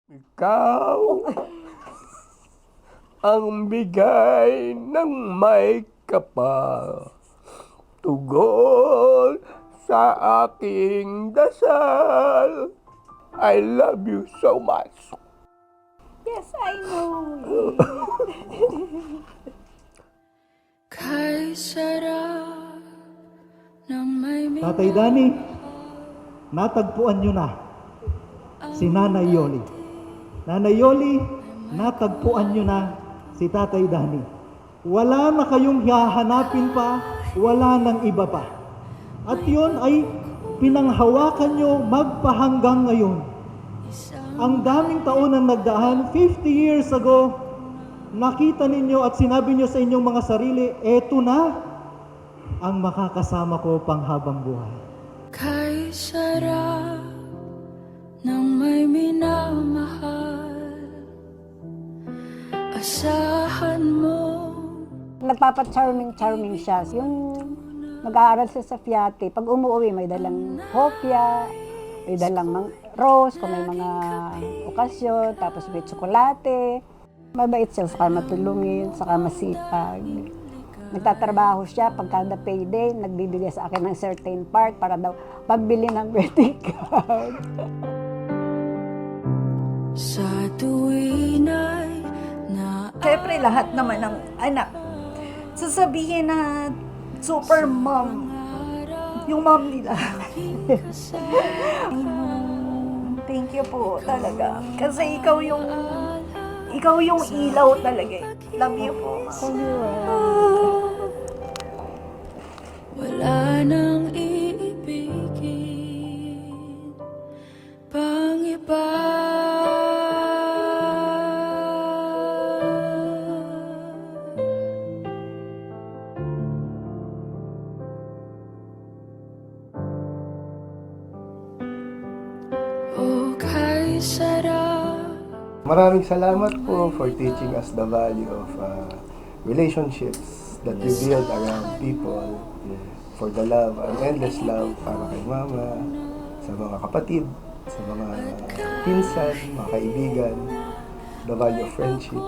Ikaw ang bigay ng may kapal, tugon sa aking dasal. I love you so much. Yes, I know. Kay sarap ng may Tatay Danny, natagpuan nyo na si Nanay Yoli. Nanay Yoli, natagpuan nyo na si Tatay Danny. Wala na kayong hahanapin pa, wala nang iba pa. At yun ay pinanghawakan nyo magpahanggang ngayon. Ang daming taon ang nagdaan, 50 years ago, nakita ninyo at sinabi nyo sa inyong mga sarili, eto na ang makakasama ko panghabang buhay. Kay sarap ng may minamahal, asahan mo. Nagpapa-charming siya. Yung nag-aaral siya sa Fiate, pag umuwi may dalang hopya, may dalang rose, kung may mga okasyon, tapos may tsokolate. Mabait siya, saka matulungin, saka masipag. Nagtatrabaho siya, pag kada payday, nagbibigay sa akin ng certain part para daw pambili ng birthday card. Sa tuwin ay Siyempre, lahat naman ng anak, sasabihin na super mom, yung mom nila. Thank you po talaga. Kasi ikaw yung ilaw talaga. Love you po. wala nang iibigin pang iba. Oh, kay sarap. Maraming salamat po for teaching us the value of relationships that we build around people, for the love, an endless love para kay mama, sa mga kapatid, sa mga pinsan, mga kaibigan, the value of friendship.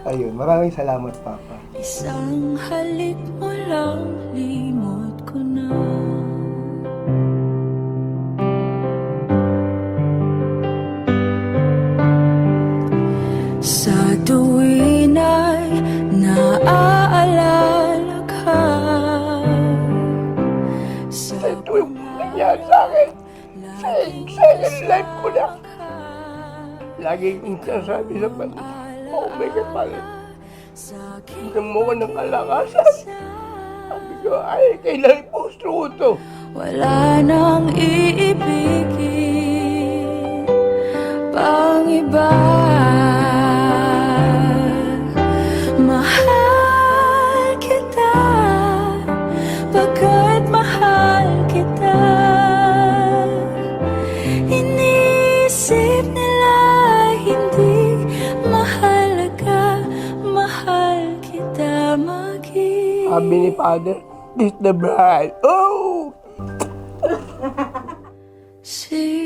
Ayun, maraming salamat, Papa. Isang halik mo lang, limot ko na. Sa tuwin ay naaalala ka. Sa Sa tuwing nangyari sa akin, sa second life ko na, lagi kong sasabi sa pati, oh my kapal, bigyan mo ko ng kalakasan. Sabi ko, ay, kailangan i-post ko to. wala nang iibigin pang iba. Mahal kita, pagkat mahal kita. Inisip nila hindi mahalaga, mahal kita maging. Sabi ni Father, this the bride. Oh! Si